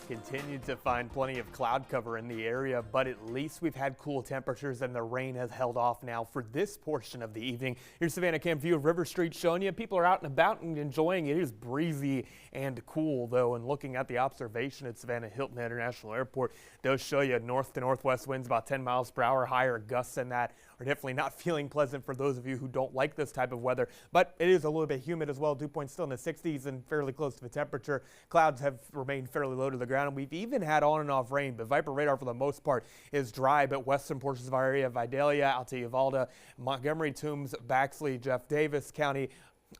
Continued to find plenty of cloud cover in the area, but at least we've had cool temperatures and the rain has held off now for this portion of the evening. Here's Savannah Cam view of River Street showing you. People are out and about and enjoying it. It is breezy and cool though, and looking at the observation at Savannah Hilton International Airport does show you north to northwest winds about 10 miles per hour. Higher gusts than that are definitely not feeling pleasant for those of you who don't like this type of weather, but it is a little bit humid as well. Dew point still in the 60s and fairly close to the temperature. Clouds have remained fairly low to the ground. We've even had on and off rain, but Viper radar for the most part is dry, but western portions of our area, Vidalia, out to Uvalde, Montgomery, Toombs, Baxley, Jeff Davis County,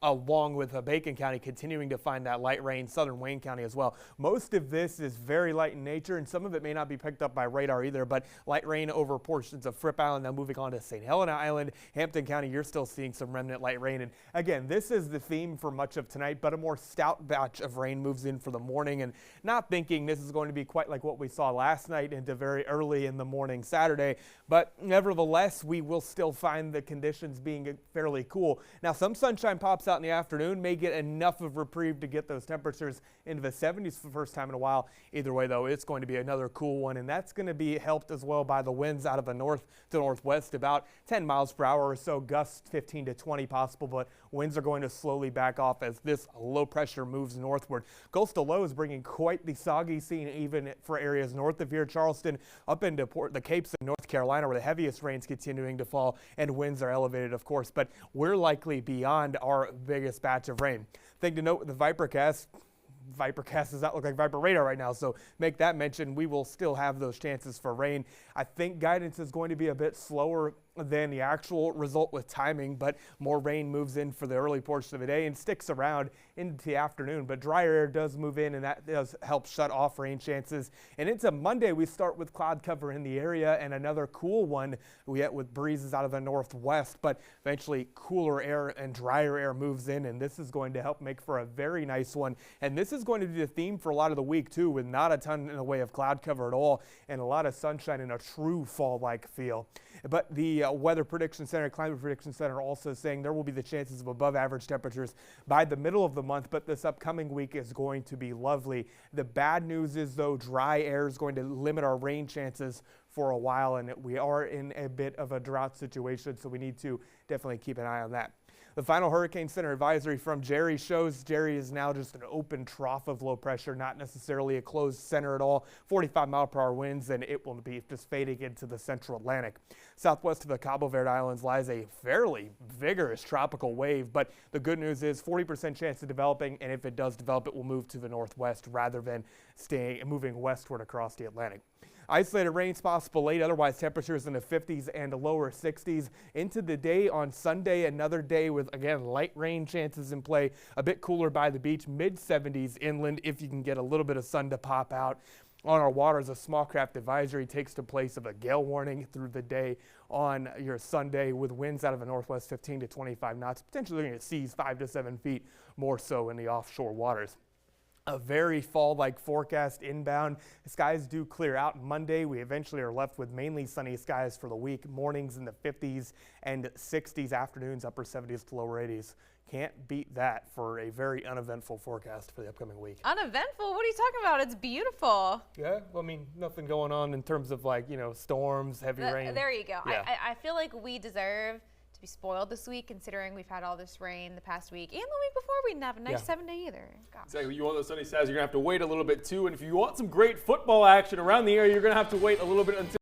along with Bacon County, continuing to find that light rain, southern Wayne County as well. Most of this is very light in nature, and some of it may not be picked up by radar either, but light rain over portions of Fripp Island. Now moving on to St. Helena Island, Hampton County, you're still seeing some remnant light rain. And again, this is the theme for much of tonight, but a more stout batch of rain moves in for the morning, and not thinking this is going to be quite like what we saw last night into very early in the morning Saturday, but nevertheless, we will still find the conditions being fairly cool. Now, some sunshine pops out in the afternoon, may get enough of reprieve to get those temperatures into the 70s for the first time in a while. Either way though, it's going to be another cool one, and that's going to be helped as well by the winds out of the north to northwest, about 10 miles per hour or so, gusts 15 to 20 possible, but winds are going to slowly back off as this low pressure moves northward. Coastal low is bringing quite the soggy scene even for areas north of here, Charleston up into the Capes in North Carolina, where the heaviest rain's continuing to fall and winds are elevated, of course, but we're likely beyond our biggest batch of rain. Thing to note with the Vipercast does not look like Viper radar right now, so make that mention. We will still have those chances for rain. I think guidance is going to be a bit slower than the actual result with timing, but more rain moves in for the early portion of the day and sticks around into the afternoon. But drier air does move in, and that does help shut off rain chances. And into Monday, we start with cloud cover in the area and another cool one we get with breezes out of the northwest, but eventually cooler air and drier air moves in, and this is going to help make for a very nice one. And this is going to be the theme for a lot of the week too, with not a ton in the way of cloud cover at all and a lot of sunshine and a true fall-like feel. But the Weather Prediction Center, Climate Prediction Center also saying there will be the chances of above average temperatures by the middle of the month, but this upcoming week is going to be lovely. The bad news is though, dry air is going to limit our rain chances for a while, and we are in a bit of a drought situation, so we need to definitely keep an eye on that. The final Hurricane Center advisory from Jerry shows Jerry is now just an open trough of low pressure, not necessarily a closed center at all. 45-mile-per-hour winds, and it will be just fading into the central Atlantic. Southwest of the Cabo Verde Islands lies a fairly vigorous tropical wave, but the good news is 40% chance of developing, and if it does develop, it will move to the northwest rather than moving westward across the Atlantic. Isolated rains possible late, otherwise temperatures in the 50s and lower 60s. Into the day on Sunday, another day with, again, light rain chances in play. A bit cooler by the beach, mid-70s inland if you can get a little bit of sun to pop out. On our waters, a small craft advisory takes the place of a gale warning through the day on your Sunday, with winds out of the northwest 15 to 25 knots, potentially looking at seas 5 to 7 feet more so in the offshore waters. A very fall-like forecast inbound. The skies do clear out Monday. We eventually are left with mainly sunny skies for the week. Mornings in the 50s and 60s, afternoons upper 70s to lower 80s. Can't beat that for a very uneventful forecast for the upcoming week. Uneventful? What are you talking about? It's beautiful. Yeah, well, I mean, nothing going on in terms of storms, heavy rain. There you go. Yeah. I feel like we deserve to be spoiled this week, considering we've had all this rain the past week, and the week before we didn't have a nice 7-day either. Gosh. Exactly. You want those sunny skies, you're going to have to wait a little bit too. And if you want some great football action around the area, you're going to have to wait a little bit until